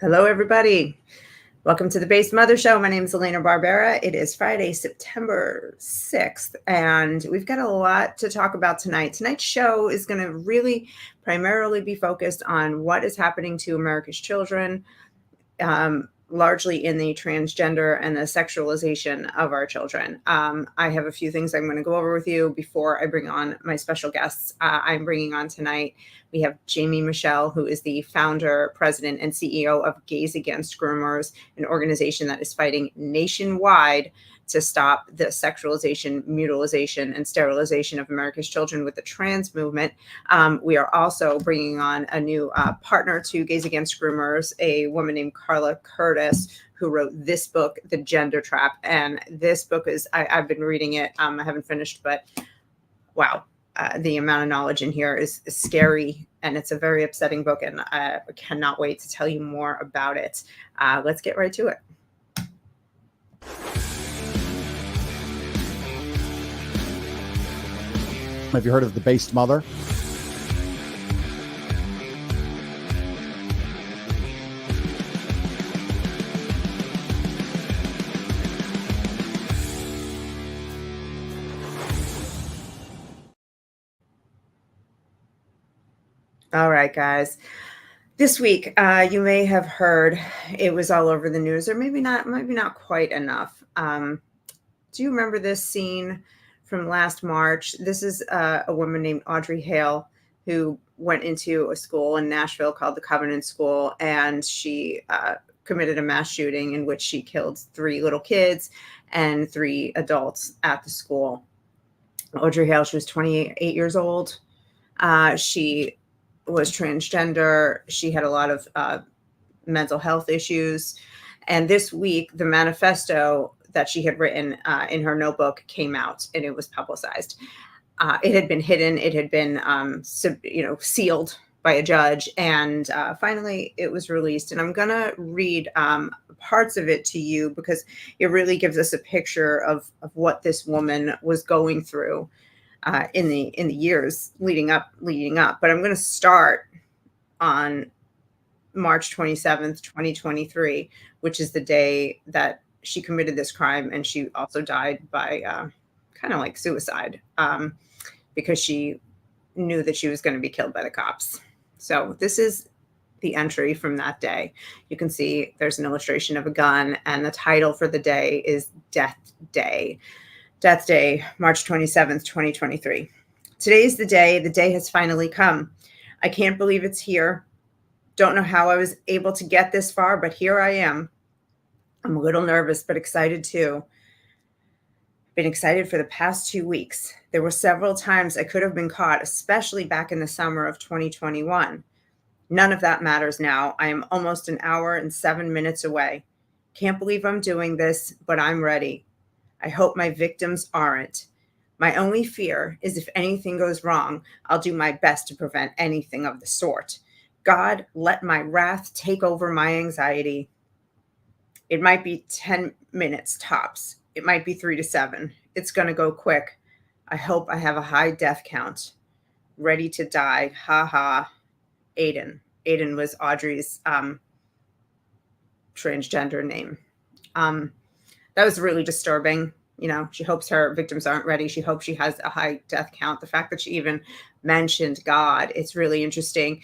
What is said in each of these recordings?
Hello, everybody. Welcome to the Based Mother Show. My name is Elena Barbera. It is Friday, September 6th, and we've got a lot to talk about tonight. Tonight's show is going to really primarily be focused on what is happening to America's children, largely in the transgender and the sexualization of our children. I have a few things I'm going to go over with you before I bring on my special guests. I'm bringing on tonight. We have Jaimee Michell, who is the founder, president, and CEO of Gays Against Groomers, an organization that is fighting nationwide to stop the sexualization, mutilization, and sterilization of America's children with the trans movement. We are also bringing on a new partner to Gays Against Groomers, a woman named Carla Curtis, who wrote this book, The Gender Trap. And this book is, I've been reading it. I haven't finished, but wow. The amount of knowledge in here is scary, and it's a very upsetting book, and I cannot wait to tell you more about it. Let's get right to it. Have you heard of the Based Mother? All right, guys. This week, you may have heard it was all over the news, or maybe not quite enough. Do you remember this scene from last March? This is a woman named Audrey Hale who went into a school in Nashville called the Covenant School, and she committed a mass shooting in which she killed 3 little kids and 3 adults at the school. Audrey Hale, she was 28 years old. She was transgender. She had a lot of mental health issues. And this week, the manifesto that she had written in her notebook came out, and it was publicized. It had been hidden. It had been, sealed by a judge. And finally, it was released. And I'm going to read parts of it to you because it really gives us a picture of what this woman was going through in the years leading up. But I'm going to start on March 27th, 2023, which is the day that she committed this crime, and she also died by kind of like suicide because she knew that she was going to be killed by the cops. So this is the entry from that day. You can see there's an illustration of a gun, and the title for the day is Death Day. Death Day, March 27th, 2023. Today's the day. The day has finally come. I can't believe it's here. Don't know how I was able to get this far, but here I am. I'm a little nervous, but excited too. Been excited for the past 2 weeks. There were several times I could have been caught, especially back in the summer of 2021. None of that matters now. I am almost an hour and 7 minutes away. Can't believe I'm doing this, but I'm ready. I hope my victims aren't. My only fear is if anything goes wrong, I'll do my best to prevent anything of the sort. God, let my wrath take over my anxiety. It might be 10 minutes tops. It might be 3 to 7. It's going to go quick. I hope I have a high death count. Ready to die. Ha ha. Aiden. Aiden was Audrey's transgender name. That was really disturbing. You know, she hopes her victims aren't ready. She hopes she has a high death count. The fact that she even mentioned God, it's really interesting.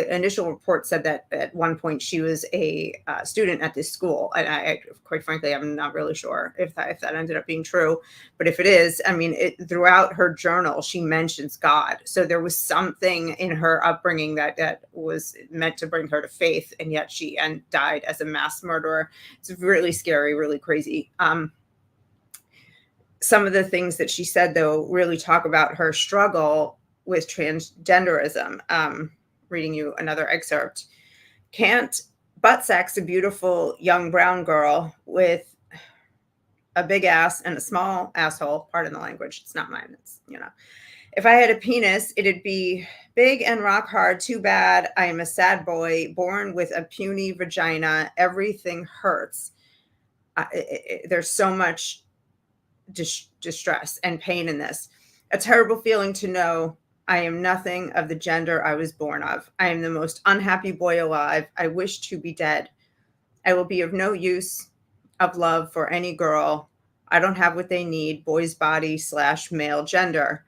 Initial report said that at one point she was a student at this school. And I quite frankly, I'm not really sure if that ended up being true. But if it is, I mean, throughout her journal, she mentions God. So there was something in her upbringing that was meant to bring her to faith. And yet she died as a mass murderer. It's really scary, really crazy. Some of the things that she said, though, really talk about her struggle with transgenderism. Reading you another excerpt. Can't butt sex a beautiful young brown girl with a big ass and a small asshole. Pardon the language. It's not mine. It's, if I had a penis, it'd be big and rock hard. Too bad. I am a sad boy born with a puny vagina. Everything hurts. There's so much distress and pain in this. A terrible feeling to know I am nothing of the gender I was born of. I am the most unhappy boy alive. I wish to be dead. I will be of no use of love for any girl. I don't have what they need, boy's body / male gender.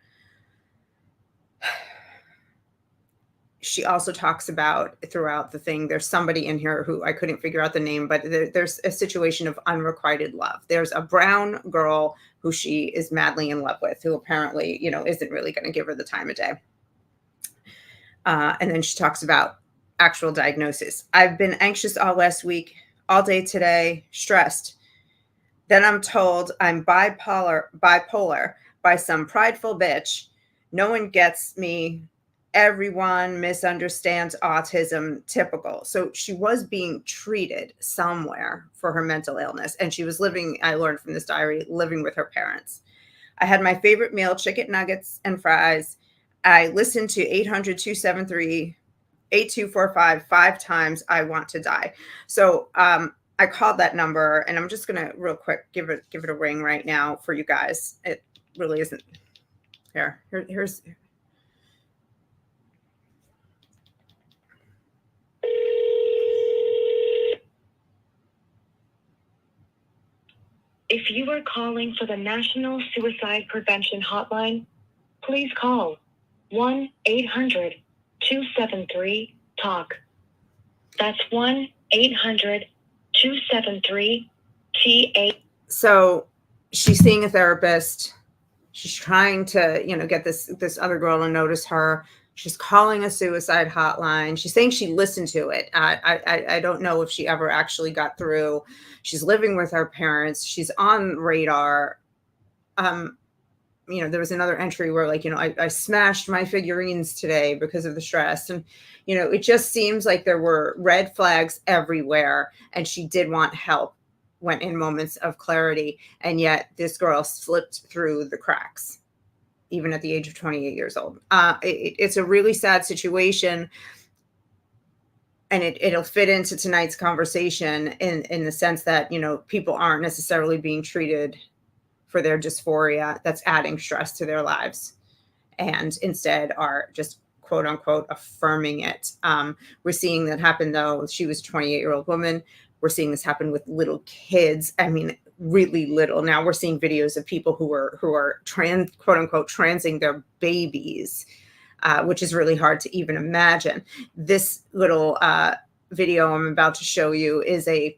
She also talks about throughout the thing, there's somebody in here who I couldn't figure out the name, but there's a situation of unrequited love. There's a brown girl who she is madly in love with, who apparently, isn't really going to give her the time of day. And then she talks about actual diagnosis. I've been anxious all last week, all day today, stressed. Then I'm told I'm bipolar by some prideful bitch. No one gets me. Everyone misunderstands autism, typical. So she was being treated somewhere for her mental illness. And she was living, I learned from this diary, living with her parents. I had my favorite meal, chicken nuggets and fries. I listened to 800-273-8245 5 times. I want to die. So I called that number, and I'm just going to real quick give it a ring right now for you guys. It really isn't. Here's. If you are calling for the National Suicide Prevention Hotline, please call 1-800-273-TALK. That's 1-800-273-TA. So she's seeing a therapist. She's trying to, get this other girl to notice her. She's calling a suicide hotline. She's saying she listened to it. I don't know if she ever actually got through. She's living with her parents. She's on radar. There was another entry where I smashed my figurines today because of the stress. And, it just seems like there were red flags everywhere. And she did want help when in moments of clarity. And yet this girl slipped through the cracks, even at the age of 28 years old. It's a really sad situation. And it'll fit into tonight's conversation in the sense that, people aren't necessarily being treated for their dysphoria that's adding stress to their lives, and instead are just quote unquote affirming it. We're seeing that happen, though. She was a 28-year-old woman. We're seeing this happen with little kids. I mean, really little. Now we're seeing videos of people who are quote unquote transing their babies, which is really hard to even imagine. This little video I'm about to show you is a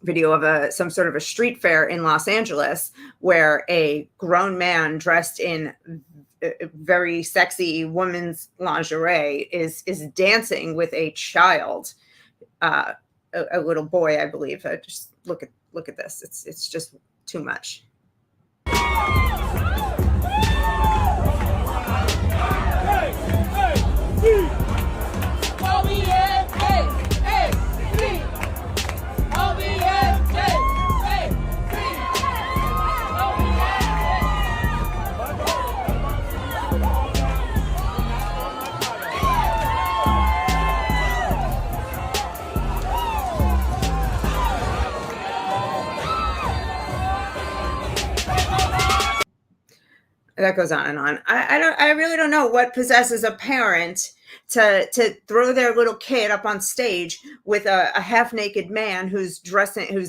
video of some sort of a street fair in Los Angeles, where a grown man dressed in very sexy woman's lingerie is dancing with a child, a little boy, I believe. Just look at this. It's just too much. That goes on and on. I really don't know what possesses a parent to throw their little kid up on stage with a half-naked man who's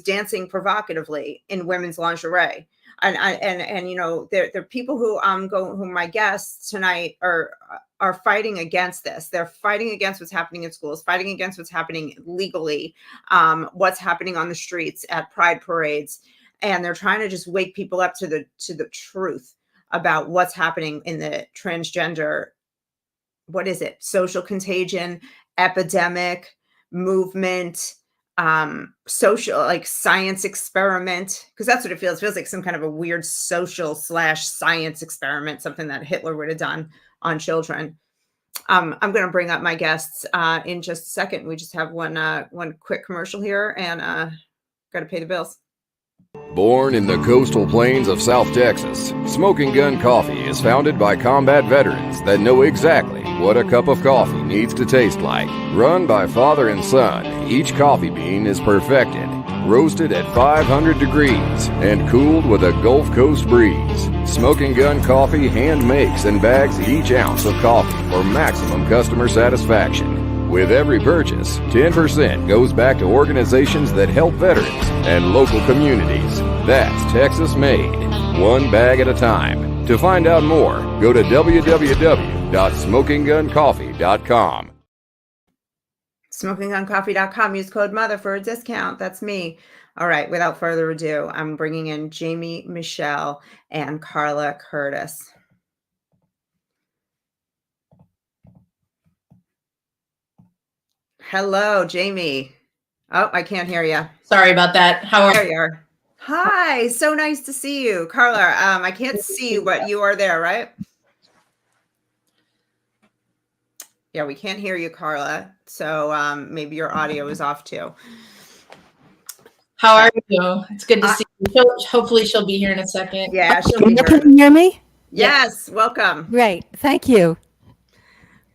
dancing provocatively in women's lingerie. And there are people who my guests tonight are fighting against this. They're fighting against what's happening in schools, fighting against what's happening legally, what's happening on the streets at pride parades, and they're trying to just wake people up to the truth about what's happening in the transgender, what is it? Social contagion, epidemic, movement, social, science experiment, because that's what it feels. It feels like some kind of a weird social / science experiment, something that Hitler would have done on children. I'm going to bring up my guests in just a second. We just have one quick commercial here, and got to pay the bills. Born in the coastal plains of South Texas, Smoking Gun Coffee is founded by combat veterans that know exactly what a cup of coffee needs to taste like. Run by father and son, each coffee bean is perfected, roasted at 500 degrees, and cooled with a Gulf Coast breeze. Smoking Gun Coffee hand makes and bags each ounce of coffee for maximum customer satisfaction. With every purchase, 10% goes back to organizations that help veterans and local communities. That's Texas made, one bag at a time. To find out more, go to www.smokingguncoffee.com. SmokingGunCoffee.com. Use code MOTHER for a discount. That's me. All right. Without further ado, I'm bringing in Jaimee, Michell, and Carla Curtis. Hello, Jaimee. Oh, I can't hear you. Sorry about that. How are There you are. Hi. So nice to see you, Carla. I can't see you, but you are there, right? Yeah, we can't hear you, Carla. So maybe your audio is off too. How are you? It's good to see you. Hopefully she'll be here in a second. Yeah, she'll be here. Can you hear me? Yes, welcome. Great. Thank you.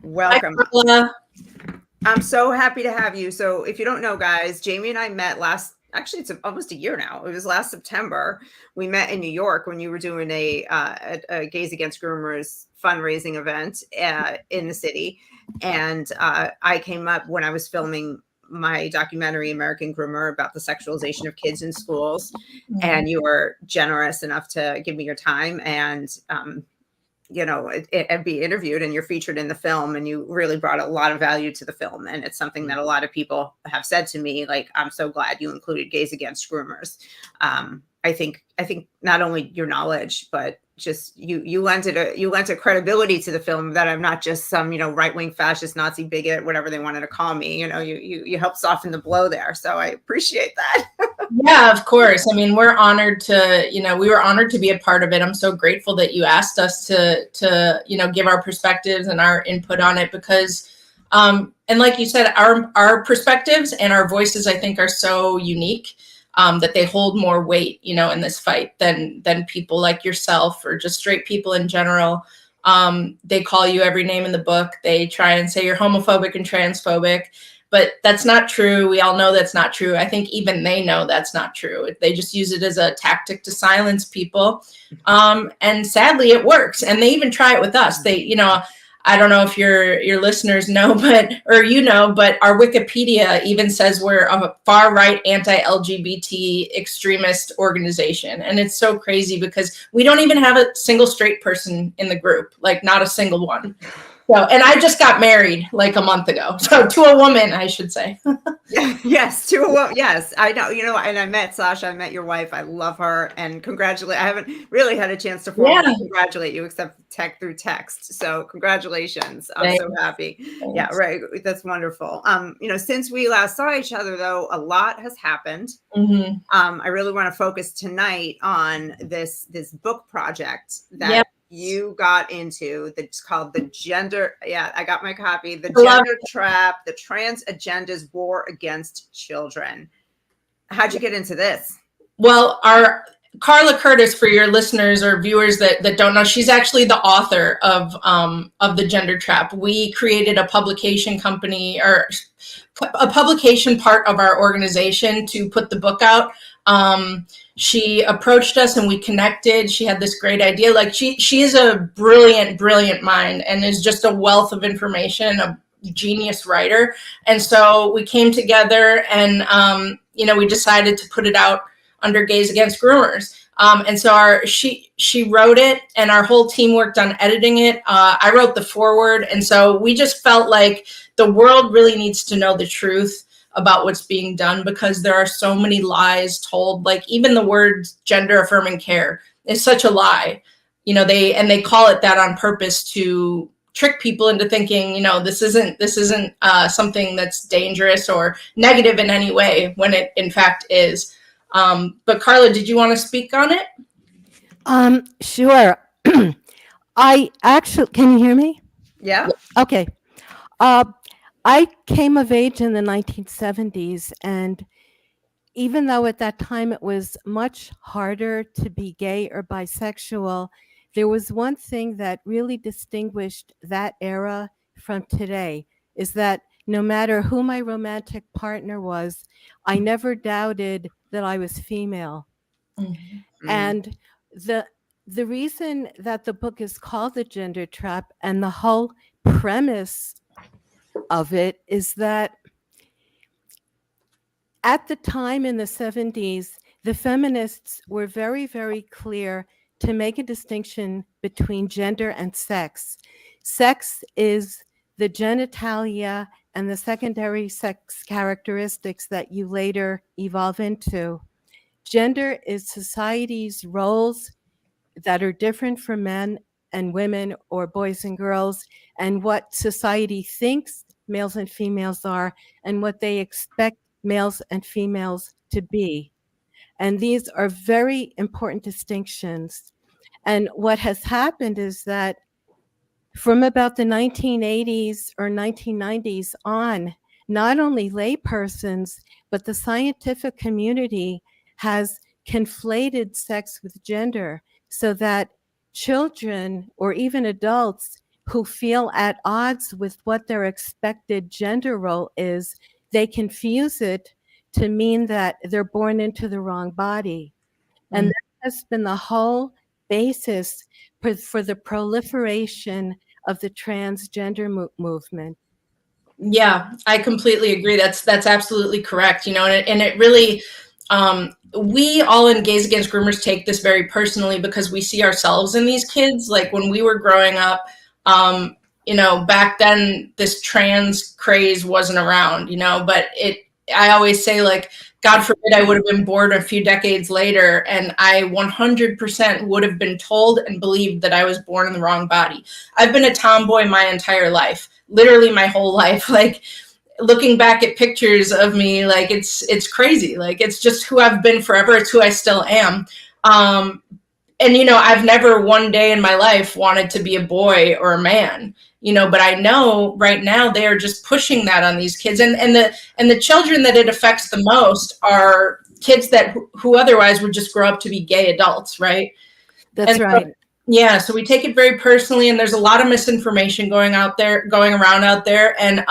Welcome. Hi, Carla. I'm so happy to have you. So if you don't know, guys, Jaimee and I met actually it's almost a year now. It was last September. We met in New York when you were doing a Gays Against Groomers fundraising event in the city. And I came up when I was filming my documentary, American Groomer, about the sexualization of kids in schools. Mm-hmm. And you were generous enough to give me your time and, and be interviewed, and you're featured in the film, and you really brought a lot of value to the film. And it's something that a lot of people have said to me, like, I'm so glad you included Gays Against Groomers. I think not only your knowledge, but just you lent a credibility to the film that I'm not just some, right-wing fascist, Nazi bigot, whatever they wanted to call me. You helped soften the blow there. So I appreciate that. Yeah, of course. I mean, we're honored we were honored to be a part of it. I'm so grateful that you asked us to give our perspectives and our input on it, because, and like you said, our perspectives and our voices, I think, are so unique. That they hold more weight, in this fight than people like yourself or just straight people in general. They call you every name in the book. They try and say you're homophobic and transphobic, but that's not true. We all know that's not true. I think even they know that's not true. They just use it as a tactic to silence people. And sadly, it works. And they even try it with us. I don't know if your listeners know, but our Wikipedia even says we're a far-right anti-LGBT extremist organization. And it's so crazy because we don't even have a single straight person in the group, like not a single one. So, and I just got married like a month ago. So to a woman, I should say. Yes, to a woman. Yes, I know. And I met Sasha. I met your wife. I love her, and congratulate. I haven't really had a chance to formally congratulate you except through text. So congratulations. I'm so happy. Thanks. Yeah, right. That's wonderful. Since we last saw each other, though, a lot has happened. Mm-hmm. I really want to focus tonight on this book project that you got into. That's called The Gender. Yeah, I got my copy. The Gender Trap: The Trans Agenda's War Against Children. How'd you get into this? Well, our Carla Curtis, for your listeners or viewers that don't know, she's actually the author of The Gender Trap. We created a publication company, or a publication part of our organization, to put the book out. She approached us and we connected. She had this great idea. Like she is a brilliant mind and is just a wealth of information, a genius writer. And so we came together and, we decided to put it out under Gays Against Groomers. And so she wrote it and our whole team worked on editing it. I wrote the foreword. And so we just felt like the world really needs to know the truth about what's being done, because there are so many lies told. Like even the word gender affirming care is such a lie. They call it that on purpose to trick people into thinking, this isn't something that's dangerous or negative in any way, when it in fact is. But Carla, did you want to speak on it? Sure. Can you hear me? Yeah. Okay. I came of age in the 1970s, and even though at that time it was much harder to be gay or bisexual, there was one thing that really distinguished that era from today, is that no matter who my romantic partner was, I never doubted that I was female. Mm-hmm. And the reason that the book is called The Gender Trap, and the whole premise of it, is that at the time in the 70s, the feminists were very, very clear to make a distinction between gender and sex. Sex is the genitalia and the secondary sex characteristics that you later evolve into. Gender is society's roles that are different for men and women or boys and girls, and what society thinks males and females are, and what they expect males and females to be. And these are very important distinctions. And what has happened is that from about the 1980s or 1990s on, not only laypersons, but the scientific community has conflated sex with gender, so that children or even adults who feel at odds with what their expected gender role is, they confuse it to mean that they're born into the wrong body. And that has been the whole basis for the proliferation of the transgender movement. Yeah, I completely agree. That's absolutely correct. You know, and it really, we all in Gays Against Groomers take this very personally, because we see ourselves in these kids. Like when we were growing up, you know, back then this trans craze wasn't around, you know, but I always say, like, God forbid I would have been born a few decades later and I 100% would have been told and believed that I was born in the wrong body. I've been a tomboy my entire life, literally my whole life. Like, looking back at pictures of me, like, it's crazy. Like, it's just who I've been forever. It's who I still am. And, you know, I've never one day in my life wanted to be a boy or a man, you know, but I know right now they are just pushing that on these kids. And the children that it affects the most are kids that who otherwise would just grow up to be gay adults, right? That's right. So, yeah, so we take it very personally, and there's a lot of misinformation going around out there. And,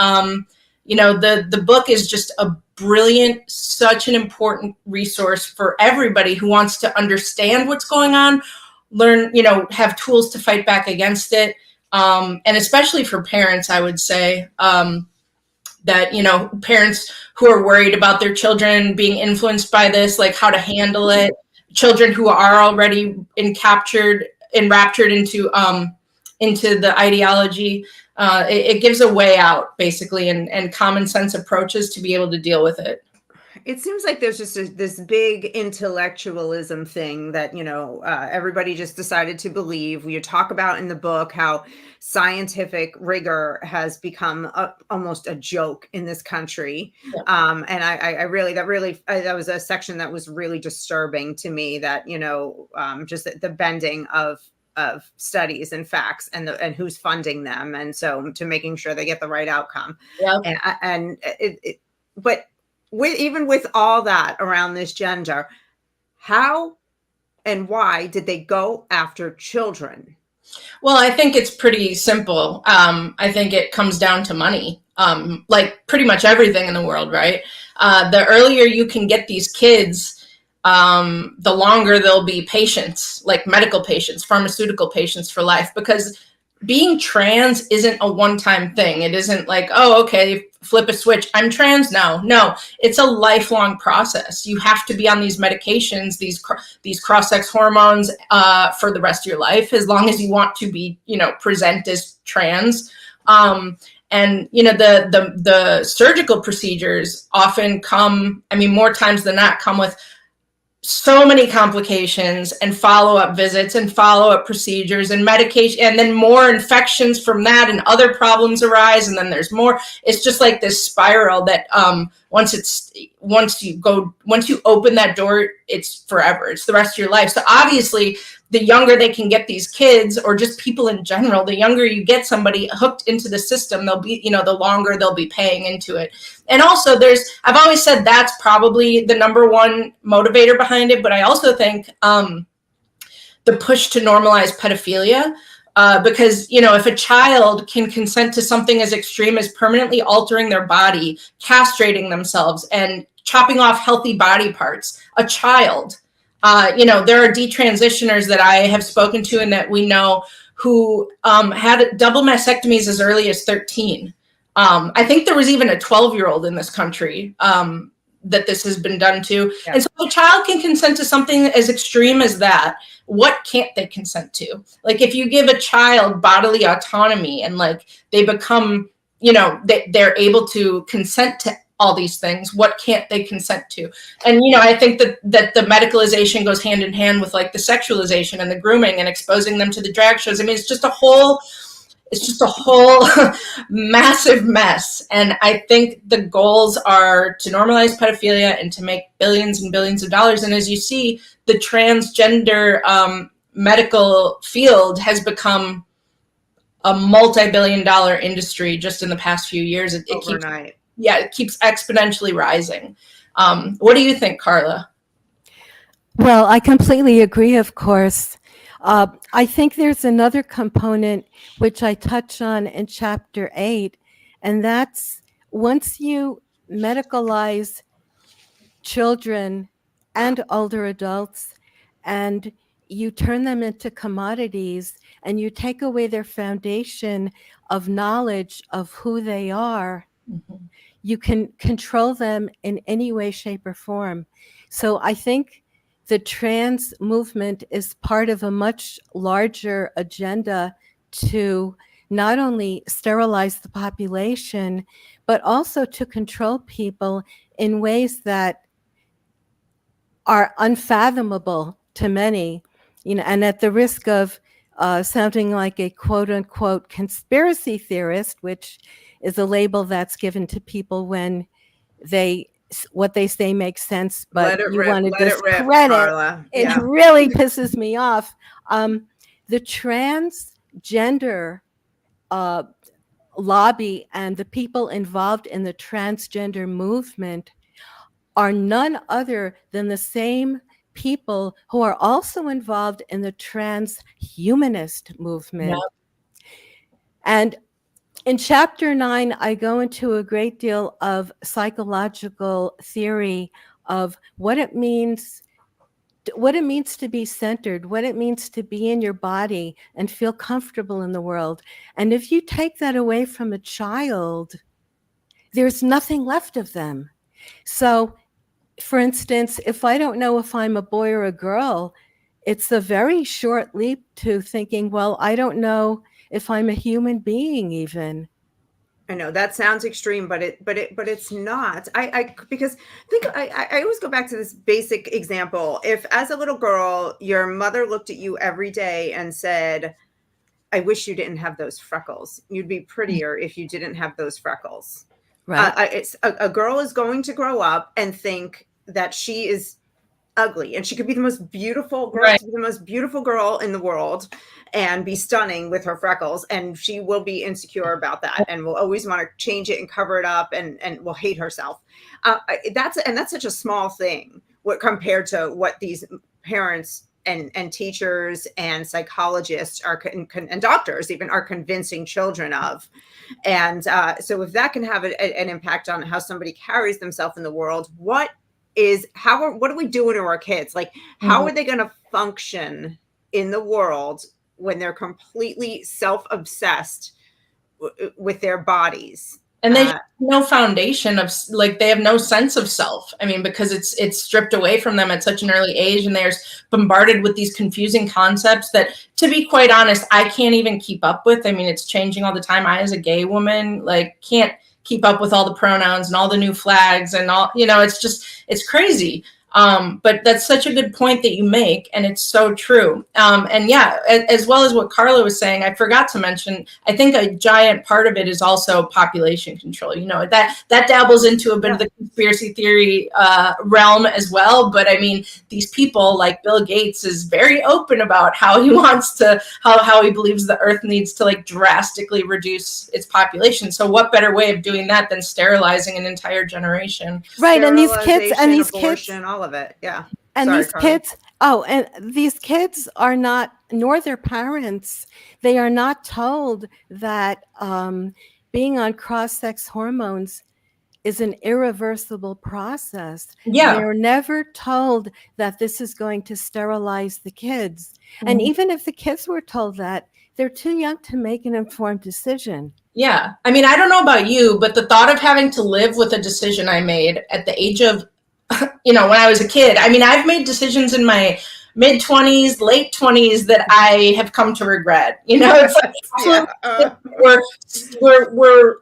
you know, the book is just a brilliant, such an important resource for everybody who wants to understand what's going on, learn, you know, have tools to fight back against it. And especially for parents, I would say, that, you know, parents who are worried about their children being influenced by this, like how to handle it, children who are already enraptured into the ideology. It gives a way out, basically, and common sense approaches to be able to deal with it. It seems like there's just this big intellectualism thing that, you know, everybody just decided to believe. You talk about in the book how scientific rigor has become almost a joke in this country. Yeah. And I really, that was a section that was really disturbing to me, that, you know, just the bending of studies and facts and who's funding them. And so to making sure they get the right outcome. Yeah. But even with all that around this gender, how and why did they go after children? Well, I think it's pretty simple. I think it comes down to money, like pretty much everything in the world, right? The earlier you can get these kids, the longer they'll be patients, like medical patients, pharmaceutical patients for life, because being trans isn't a one-time thing. It isn't like, oh, okay, flip a switch, I'm trans now. No, it's a lifelong process. You have to be on these medications, these cross-sex hormones for the rest of your life, as long as you want to be, you know, present as trans. And, you know, the surgical procedures often come, I mean, more times than not, come with so many complications and follow-up visits and follow-up procedures and medication, and then more infections from that, and other problems arise, and then there's more. It's just like this spiral that once you open that door, it's forever. It's the rest of your life. So obviously, the younger they can get these kids, or just people in general, the younger you get somebody hooked into the system, they'll be, you know, the longer they'll be paying into it. And also I've always said that's probably the number one motivator behind it. But I also think the push to normalize pedophilia, because, you know, if a child can consent to something as extreme as permanently altering their body, castrating themselves, and chopping off healthy body parts, a child, There are detransitioners that I have spoken to and that we know who had double mastectomies as early as 13. I think there was even a 12-year-old in this country that this has been done to. Yeah. And so if a child can consent to something as extreme as that, what can't they consent to? Like, if you give a child bodily autonomy and like they become, they're able to consent to all these things, what can't they consent to? And I think that the medicalization goes hand in hand with like the sexualization and the grooming and exposing them to the drag shows. I mean, it's just a whole massive mess. And I think the goals are to normalize pedophilia and to make billions and billions of dollars. And as you see, the transgender medical field has become a multi-billion-dollar industry just in the past few years. It keeps exponentially rising. What do you think, Carla? Well, I completely agree, of course. I think there's another component which I touch on in chapter 8, and that's once you medicalize children and older adults and you turn them into commodities and you take away their foundation of knowledge of who they are, you can control them in any way, shape, or form. So I think the trans movement is part of a much larger agenda to not only sterilize the population, but also to control people in ways that are unfathomable to many, and at the risk of sounding like a quote unquote conspiracy theorist, which is a label that's given to people when what they say makes sense, but you want to discredit it. It really pisses me off. The transgender lobby and the people involved in the transgender movement are none other than the same people who are also involved in the transhumanist movement. Yep. And in chapter 9, I go into a great deal of psychological theory of what it means to be centered, what it means to be in your body and feel comfortable in the world. And if you take that away from a child, there's nothing left of them. So, for instance, if I don't know if I'm a boy or a girl, it's a very short leap to thinking, well, I don't know if I'm a human being even. I know that sounds extreme, but it's not. Because I always go back to this basic example. If as a little girl, your mother looked at you every day and said, I wish you didn't have those freckles. You'd be prettier if you didn't have those freckles. Right. It's a girl is going to grow up and think that she is ugly, and she could be the most beautiful girl, right, the most beautiful girl in the world and be stunning with her freckles, and she will be insecure about that and will always want to change it and cover it up and will hate herself. That's such a small thing compared to what these parents and teachers and psychologists and doctors even are convincing children of. And so if that can have an impact on how somebody carries themselves in the world, what are we doing to our kids? Like, how are they going to function in the world when they're completely self-obsessed with their bodies? And they have no foundation of, like, they have no sense of self. I mean, because it's stripped away from them at such an early age, and they're bombarded with these confusing concepts that, to be quite honest, I can't even keep up with. I mean, it's changing all the time. I, as a gay woman, can't keep up with all the pronouns and all the new flags and all, it's crazy. But that's such a good point that you make, and it's so true. And yeah, as well as what Carla was saying, I forgot to mention, I think a giant part of it is also population control. That dabbles into a bit of the conspiracy theory realm as well. But I mean, these people like Bill Gates is very open about how he wants to, how he believes the earth needs to drastically reduce its population. So what better way of doing that than sterilizing an entire generation? Right. And these kids all of it. Yeah. And sorry, these Carla. Kids, and these kids are not, nor their parents, they are not told that being on cross-sex hormones is an irreversible process. Yeah. They're never told that this is going to sterilize the kids. And even if the kids were told that, they're too young to make an informed decision. Yeah. I mean, I don't know about you, but the thought of having to live with a decision I made at the age of, when I was a kid, I mean, I've made decisions in my mid 20s, late 20s that I have come to regret. It's like we're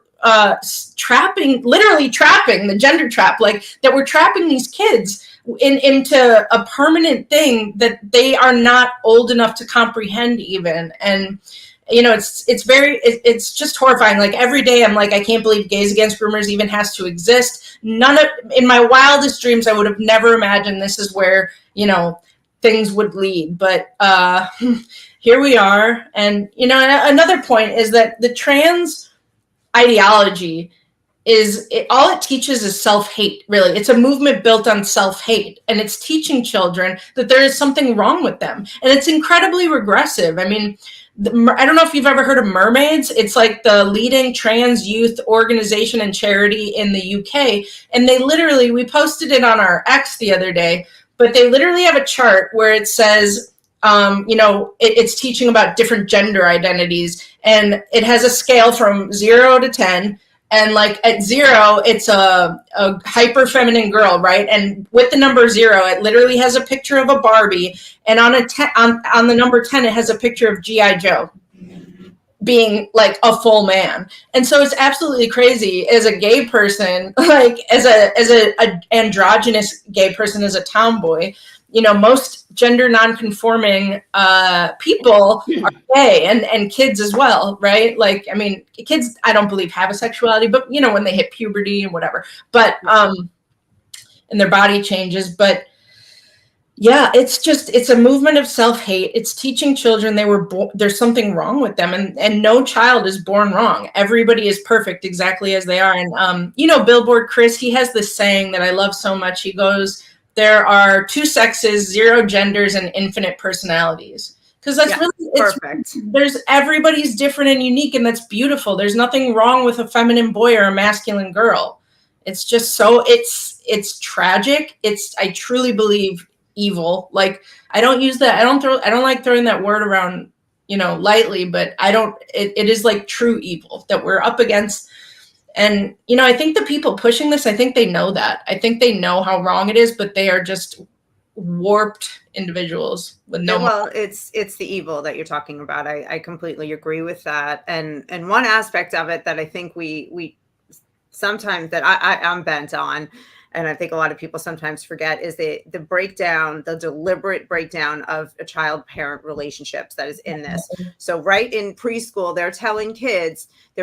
literally trapping the gender trap, like that we're trapping these kids into a permanent thing that they are not old enough to comprehend even. And it's just horrifying. Like every day I'm like, I can't believe Gays Against Groomers even has to exist. In my wildest dreams, I would have never imagined this is where, things would lead. But here we are. And, another point is that the trans ideology all it teaches is self-hate, really. It's a movement built on self-hate, and it's teaching children that there is something wrong with them. And it's incredibly regressive. I mean, I don't know if you've ever heard of Mermaids. It's like the leading trans youth organization and charity in the UK. And we posted it on our X the other day, but they literally have a chart where it says, it's teaching about different gender identities, and it has a scale from 0 to 10. And like at 0, it's a hyper feminine girl, right? And with the number 0, it literally has a picture of a Barbie, and on the number 10, it has a picture of G.I. Joe being like a full man. And so it's absolutely crazy as a gay person, like as a androgynous gay person, as a tomboy. Most gender non-conforming people are gay, and kids as well, right? Like, I mean, kids, I don't believe have a sexuality, but when they hit puberty and whatever, but and their body changes. But yeah, it's a movement of self-hate. It's teaching children there's something wrong with them, and no child is born wrong. Everybody is perfect exactly as they are. And Billboard Chris, he has this saying that I love so much. He goes, there are 2 sexes, 0 genders, and infinite personalities. Because that's perfect. Everybody's different and unique, and that's beautiful. There's nothing wrong with a feminine boy or a masculine girl. It's just it's tragic. I truly believe evil. Like, I don't use that. I don't like throwing that word around, lightly, but it is like true evil that we're up against. And, I think the people pushing this, I think they know that. I think they know how wrong it is, but they are just warped individuals with no. Well, it's the evil that you're talking about. I completely agree with that. And one aspect of it that I think we sometimes that I'm bent on, and I think a lot of people sometimes forget, is the breakdown, the deliberate breakdown of a child-parent relationships that is in this. So right in preschool, they're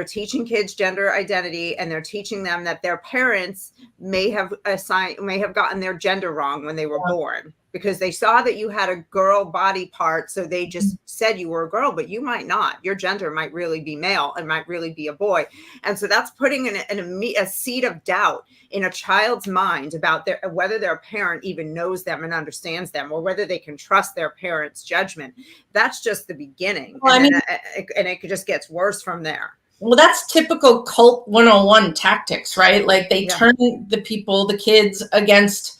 teaching kids gender identity, and they're teaching them that their parents may have gotten their gender wrong when they were born, because they saw that you had a girl body part. So they just said you were a girl, but you might not. Your gender might really be male and might really be a boy. And so that's putting a seed of doubt in a child's mind about whether their parent even knows them and understands them, or whether they can trust their parents' judgment. That's just the beginning. Well, and it just gets worse from there. Well, that's typical cult 101 tactics, right? Like they turn the kids against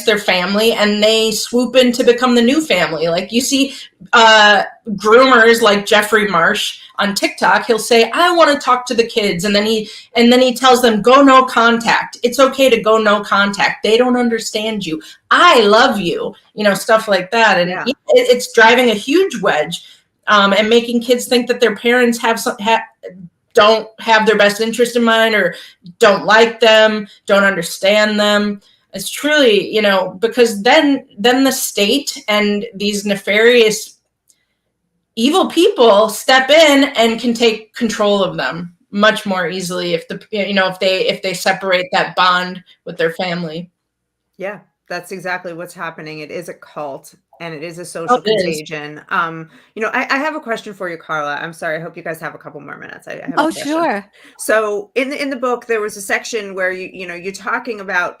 their family, and they swoop in to become the new family. Like you see groomers like Jeffrey Marsh on TikTok, he'll say, I want to talk to the kids. And then he tells them, go no contact. It's okay to go no contact. They don't understand you. I love you, stuff like that. And it's driving a huge wedge and making kids think that their parents don't have their best interest in mind, or don't like them, don't understand them. It's truly, because then the state and these nefarious evil people step in and can take control of them much more easily if they separate that bond with their family. Yeah, that's exactly what's happening. It is a cult. and it is a Oh, social it is. contagion. I have a question for you, Carla. I'm sorry. I hope you guys have a couple more minutes. I have a Oh, question. sure. So in the book, there was a section where you're talking about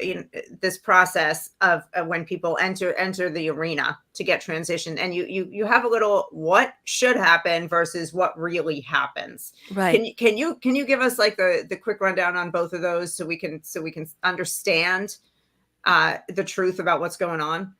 this process of when people enter the arena to get transitioned, and you have a little what should happen versus what really happens. Right. Can you give us like the quick rundown on both of those so we can understand the truth about what's going on?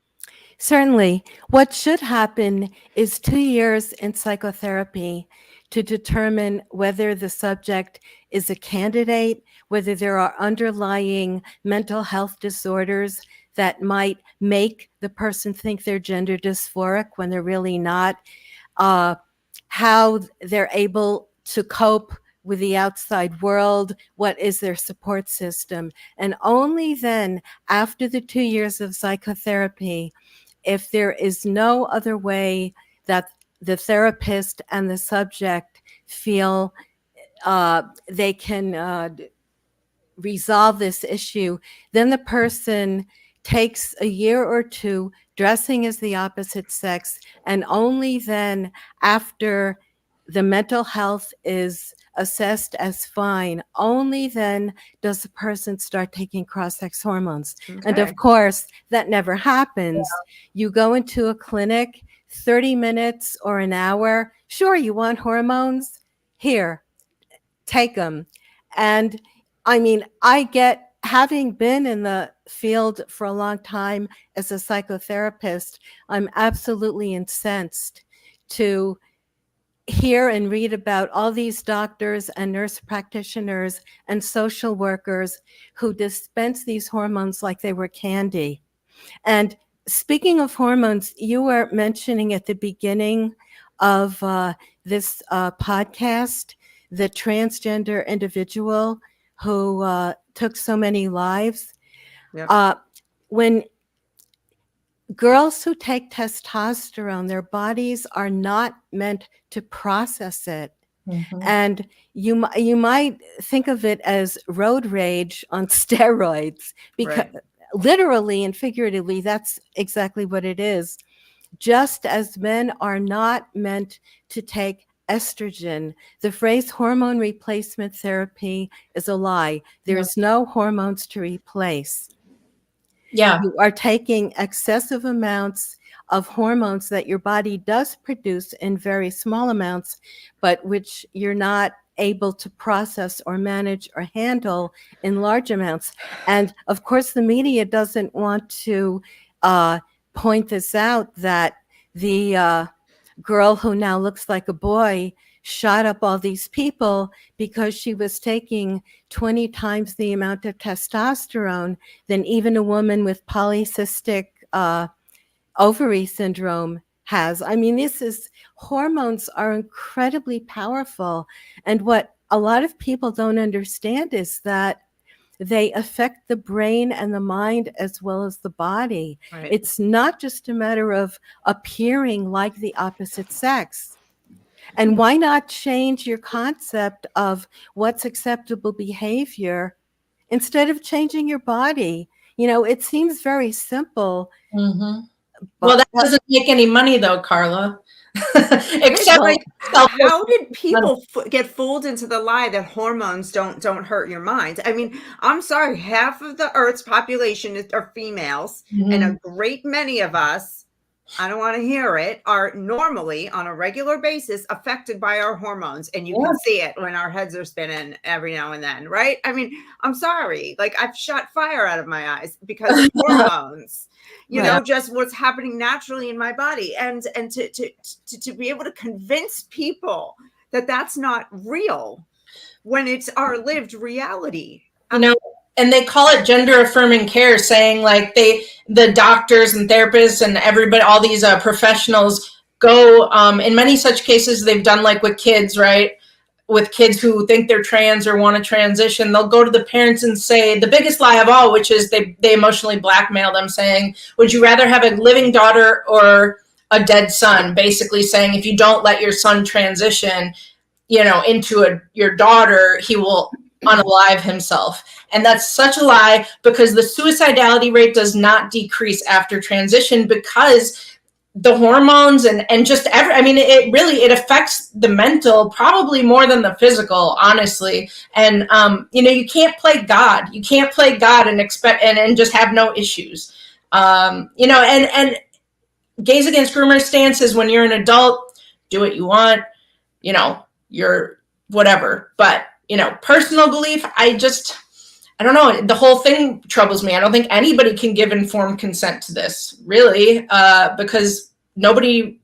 Certainly. What should happen is 2 years in psychotherapy to determine whether the subject is a candidate, whether there are underlying mental health disorders that might make the person think they're gender dysphoric when they're really not, how they're able to cope with the outside world, what is their support system. And only then, after the 2 years of psychotherapy, if there is no other way that the therapist and the subject feel they can resolve this issue, then the person takes a year or two dressing as the opposite sex, and only then, after the mental health is assessed as fine, only then does the person start taking cross-sex hormones. And Okay. of course, that never happens. You go into a clinic, 30 minutes or an hour. Sure, you want hormones? Here, take them. And I mean, having been in the field for a long time as a psychotherapist, I'm absolutely incensed to hear and read about all these doctors and nurse practitioners and social workers who dispense these hormones like they were candy. And speaking of hormones, you were mentioning at the beginning of this podcast the transgender individual who took so many lives. Yep. When girls who take testosterone, their bodies are not meant to process it. Mhm. And you might think of it as road rage on steroids, because Right. literally and figuratively, that's exactly what it is. Just as men are not meant to take estrogen, the phrase hormone replacement therapy is a lie. There's no hormones to replace. Yeah. You are taking excessive amounts of hormones that your body does produce in very small amounts, but which you're not able to process or manage or handle in large amounts. And of course, the media doesn't want to point this out, that the girl who now looks like a boy shot up all these people because she was taking 20 times the amount of testosterone than even a woman with polycystic ovary syndrome has. I mean, hormones are incredibly powerful. And what a lot of people don't understand is that they affect the brain and the mind as well as the body. Right. It's not just a matter of appearing like the opposite sex. And why not change your concept of what's acceptable behavior instead of changing your body? It seems very simple. Mm-hmm. Well, that doesn't make any money though, Carla. Except how did people get fooled into the lie that hormones don't hurt your mind? I mean, I'm sorry, half of the Earth's population are females, and a great many of us, I don't want to hear it, are normally on a regular basis affected by our hormones. And you can see it when our heads are spinning every now and then, right? I mean, I'm sorry, like I've shot fire out of my eyes because of hormones. Just what's happening naturally in my body, and to be able to convince people that that's not real when it's our lived reality. And they call it gender affirming care, saying like the doctors and therapists and everybody, all these professionals go, in many such cases, they've done like with kids, right? With kids who think they're trans or want to transition, they'll go to the parents and say the biggest lie of all, which is they emotionally blackmail them, saying, would you rather have a living daughter or a dead son? Basically saying, if you don't let your son transition, into your daughter, he will unalive himself. And that's such a lie, because the suicidality rate does not decrease after transition, because the hormones and just I mean, it really, it affects the mental probably more than the physical, honestly. And, you can't play God. You can't play God and expect, and just have no issues. And Gays Against Groomers stance is when you're an adult, do what you want, you're whatever. But, personal belief, I don't know. The whole thing troubles me. I don't think anybody can give informed consent to this, really, because the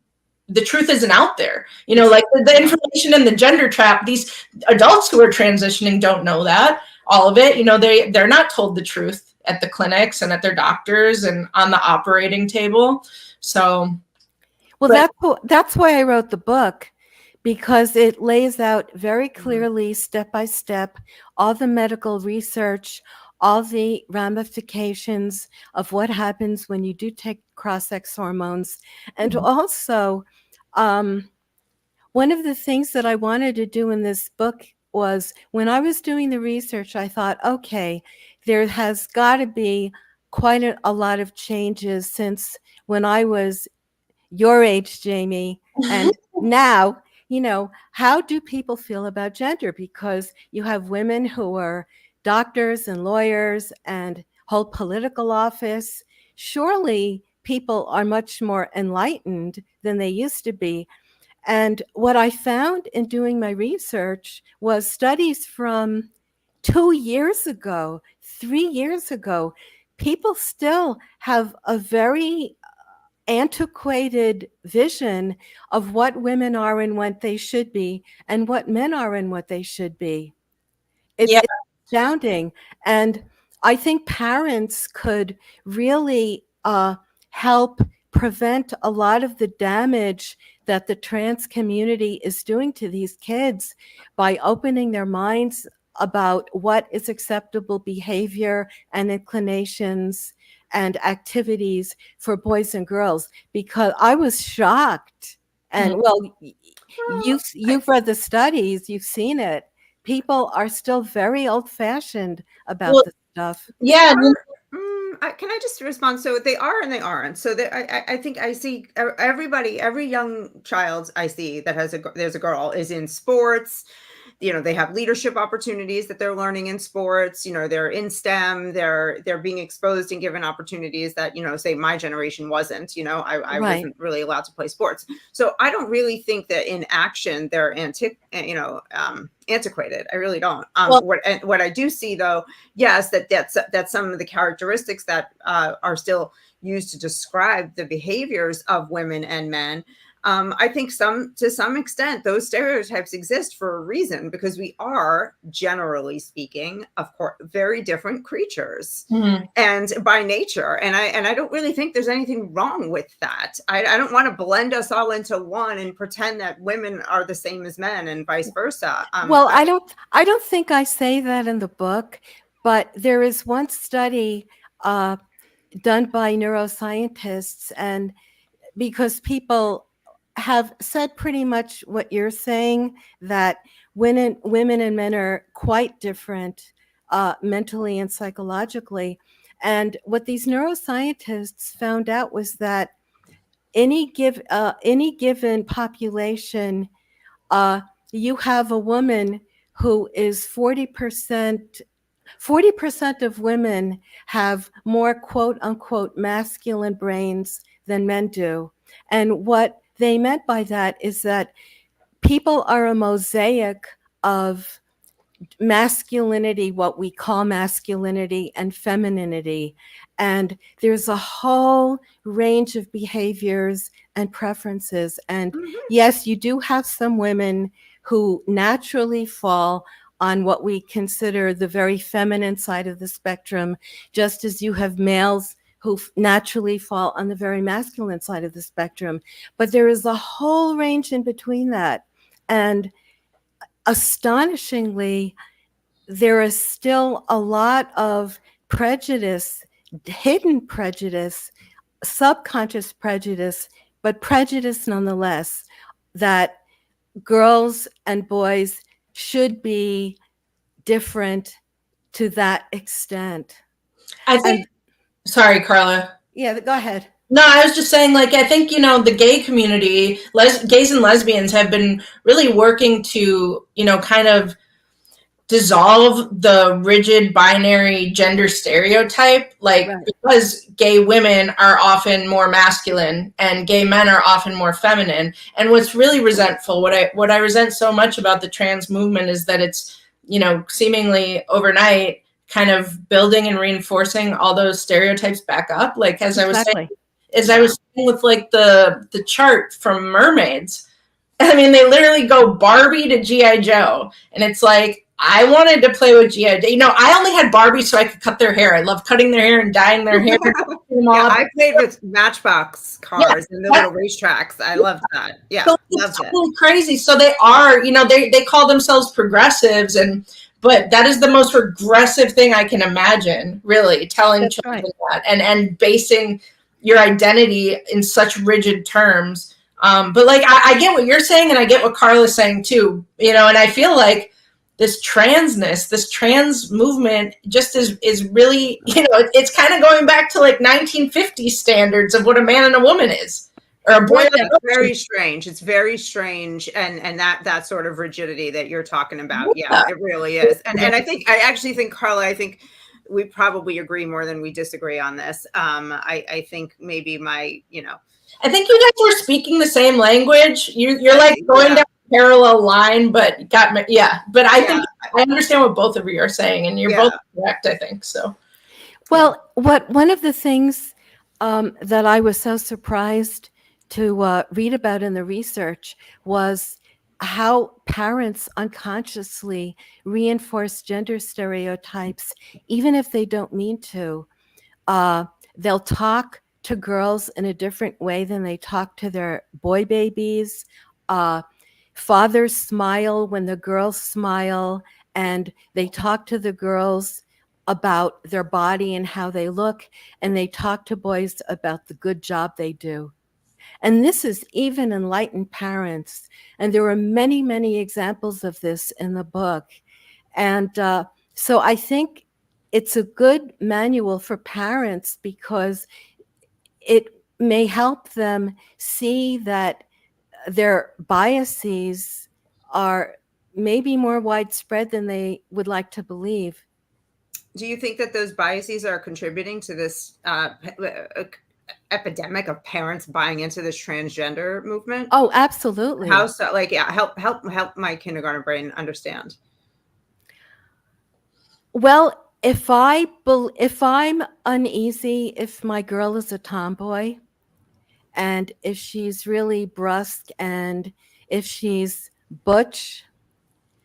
truth isn't out there. Like the information in the gender trap, these adults who are transitioning don't know that, all of it. They're not told the truth at the clinics and at their doctors and on the operating table. So, that's why I wrote the book, because it lays out very clearly, step by step, all the medical research, all the ramifications of what happens when you do take cross-sex hormones. And also, one of the things that I wanted to do in this book was, when I was doing the research, I thought, okay, there has got to be quite a lot of changes since when I was your age, Jaimee, and now, how do people feel about gender? Because you have women who are doctors and lawyers and hold political office. Surely people are much more enlightened than they used to be. And what I found in doing my research was studies from 2 years ago, 3 years ago. People still have a very antiquated vision of what women are and what they should be, and what men are and what they should be. It's astounding. And I think parents could really help prevent a lot of the damage that the trans community is doing to these kids by opening their minds about what is acceptable behavior and inclinations and activities for boys and girls. Because I was shocked. And you've read the studies, you've seen it. People are still very old-fashioned about this stuff. Yeah. Can I just respond? So they are and they aren't. So I think I see everybody, every young child I see that there's a girl is in sports. They have leadership opportunities that they're learning in sports. They're in STEM. They're being exposed and given opportunities that, say my generation wasn't. I wasn't really allowed to play sports. So I don't really think that in action they're antiquated. I really don't. What I do see, though, yes, that's some of the characteristics that are still used to describe the behaviors of women and men. I think to some extent, those stereotypes exist for a reason, because we are, generally speaking, of course, very different creatures, and by nature. And I don't really think there's anything wrong with that. I don't want to blend us all into one and pretend that women are the same as men and vice versa. I don't think I say that in the book, but there is one study done by neuroscientists, and because people have said pretty much what you're saying, that women and men are quite different mentally and psychologically. And what these neuroscientists found out was that any given population, you have a woman who is 40% of women have more quote unquote masculine brains than men do. And what they meant by that is that people are a mosaic of masculinity, what we call masculinity, and femininity. And there's a whole range of behaviors and preferences. And yes, you do have some women who naturally fall on what we consider the very feminine side of the spectrum, just as you have males who naturally fall on the very masculine side of the spectrum. But there is a whole range in between that. And astonishingly, there is still a lot of prejudice, hidden prejudice, subconscious prejudice, but prejudice nonetheless, that girls and boys should be different to that extent. I think, sorry, Carla. Yeah, go ahead. No, I was just saying, like, I think, the gay community, gays and lesbians have been really working to, kind of dissolve the rigid binary gender stereotype, like, Right. because gay women are often more masculine and gay men are often more feminine. And what's really resentful, what I resent so much about the trans movement is that it's, seemingly overnight kind of building and reinforcing all those stereotypes back up. Like, as I was saying, with like the chart from Mermaids, I mean, they literally go Barbie to G.I. Joe, and it's like, I wanted to play with G.I. Joe. I only had Barbie so I could cut their hair. I love cutting their hair and dyeing their hair. I played with Matchbox cars and the little racetracks. I loved that. Yeah, so it's totally crazy. So they are, they call themselves progressives, but that is the most regressive thing I can imagine, really, telling children that and basing your identity in such rigid terms. But like, I get what you're saying, and I get what Carla's saying too, and I feel like this trans movement just is really, it's kind of going back to like 1950s standards of what a man and a woman is, or a boy. It's very strange. It's very strange, and that sort of rigidity that you're talking about. Yeah, it really is. And I actually think, Carla, I think we probably agree more than we disagree on this. I think maybe I think you guys were speaking the same language. You're like going down a parallel line, but But I think I understand what both of you are saying, and you're both correct, I think so. Well, one of the things that I was so surprised to read about in the research was how parents unconsciously reinforce gender stereotypes, even if they don't mean to. They'll talk to girls in a different way than they talk to their boy babies. Fathers smile when the girls smile, and they talk to the girls about their body and how they look, and they talk to boys about the good job they do. And this is even enlightened parents. And there are many, many examples of this in the book. And so I think it's a good manual for parents because it may help them see that their biases are maybe more widespread than they would like to believe. Do you think that those biases are contributing to this epidemic of parents buying into this transgender movement? Oh, absolutely. How so? Like, help my kindergarten brain understand. Well, if I'm uneasy, if my girl is a tomboy, and if she's really brusque, and if she's butch,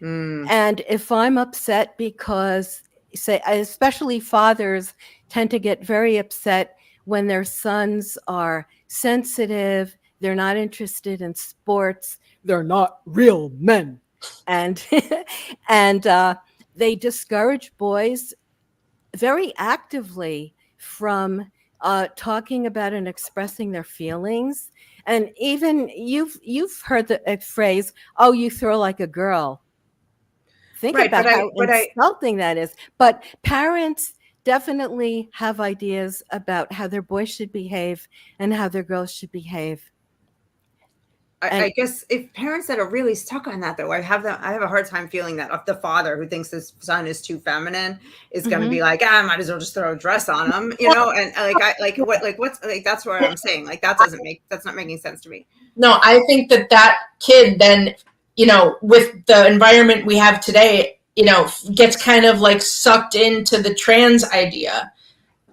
and if I'm upset because, say, especially fathers tend to get very upset when their sons are sensitive, they're not interested in sports, they're not real men, and they discourage boys very actively from talking about and expressing their feelings. And even you've heard the phrase, "Oh, you throw like a girl." Think about how insulting that is. But parents definitely have ideas about how their boys should behave and how their girls should behave. I guess if parents that are really stuck on that, though, I have a hard time feeling that if the father who thinks his son is too feminine is going to be like, I might as well just throw a dress on him, and that's what I'm saying. Like, that's not making sense to me. No, I think that kid then, with the environment we have today, gets kind of like sucked into the trans idea.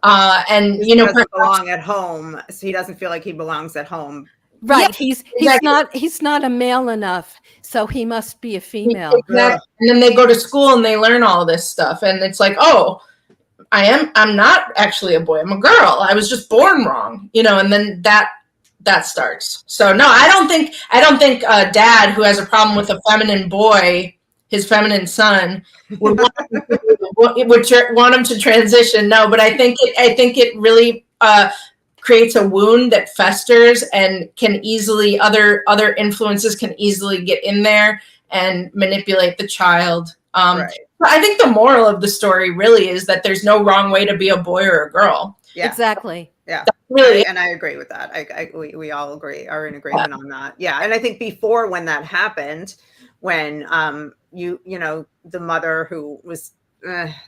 And, he doesn't belong at home. So he doesn't feel like he belongs at home. Right. Yeah, he's not a male enough, so he must be a female. Exactly. And then they go to school and they learn all this stuff. And it's like, oh, I'm not actually a boy. I'm a girl. I was just born wrong, and then that starts. So no, I don't think a dad who has a problem with a feminine boy, his feminine son, would want him to transition. No, but I think it really creates a wound that festers and can easily other influences can easily get in there and manipulate the child. Right. I think the moral of the story really is that there's no wrong way to be a boy or a girl. Yeah. Exactly. Yeah. Really, And I agree with that. We all are in agreement on that. Yeah. And I think before, when that happened, when you know, the mother who was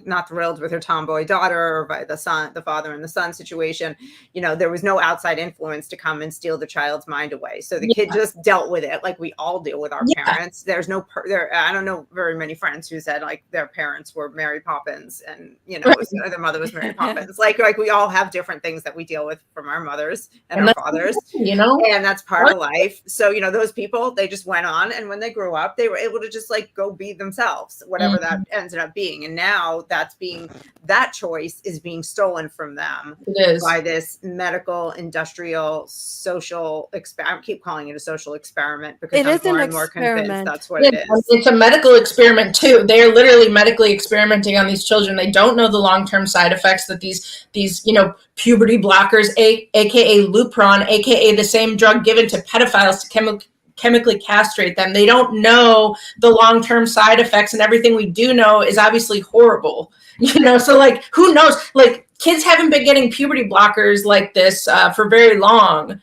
not thrilled with her tomboy daughter, or by the father and the son situation, you know, there was no outside influence to come and steal the child's mind away. So the kid just dealt with it like we all deal with our parents. There's no I don't know very many friends who said like their parents were Mary Poppins and, you know, their mother was Mary Poppins. Like we all have different things that we deal with from our mothers and our fathers, you know, and that's part of life. So, you know, those people, they just went on, and when they grew up, they were able to just like go be themselves, whatever that ended up being. And now that choice is being stolen from them by this medical, industrial, social I keep calling it a social experiment because I'm more and more convinced that's what it is. It's a medical experiment too. They're literally medically experimenting on these children. They don't know the long-term side effects that these you know, puberty blockers, aka Lupron, aka the same drug given to pedophiles to chemically castrate them. They don't know the long-term side effects, and everything we do know is obviously horrible. You know, so like, who knows? Like, kids haven't been getting puberty blockers like this for very long.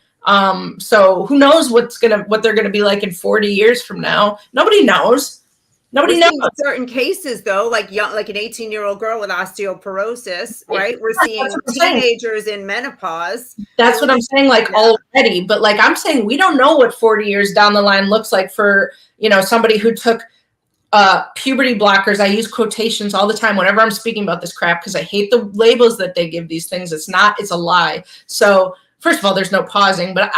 So who knows what they're gonna be like in 40 years from now? Nobody knows. Nobody knows. In certain cases, though, like an 18-year-old girl with osteoporosis, right? We're seeing teenagers in menopause. That's what I'm saying, like already. But like I'm saying, we don't know what 40 years down the line looks like for, you know, somebody who took puberty blockers. I use quotations all the time whenever I'm speaking about this crap because I hate the labels that they give these things. It's a lie. So first of all, there's no pausing, but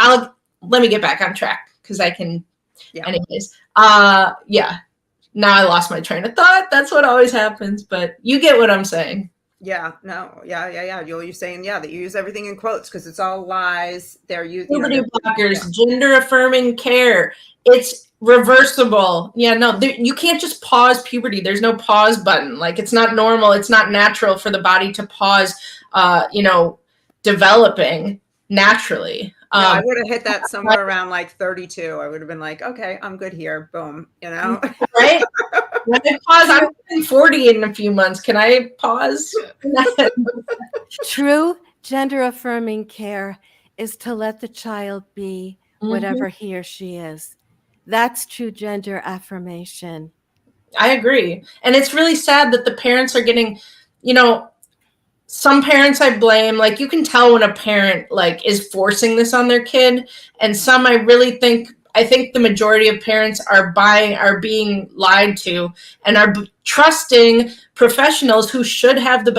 let me get back on track because I can. Anyways, yeah. Now I lost my train of thought. That's what always happens, but you get what I'm saying. Yeah, no, yeah. You're saying, that you use everything in quotes because it's all lies. They're using puberty blockers, gender affirming care. It's reversible. Yeah, no, you can't just pause puberty. There's no pause button. Like, it's not normal. It's not natural for the body to pause, you know, developing naturally. I would have hit that somewhere around like 32. I would have been like, okay, I'm good here. Boom, you know? Right? When I pause, I'm turning 40 in a few months. Can I pause? True gender affirming care is to let the child be whatever he or she is. That's true gender affirmation. I agree. And it's really sad that the parents are getting, you know, some parents I blame, like you can tell when a parent like is forcing this on their kid, and some I think the majority of parents are being lied to and are trusting professionals who should have their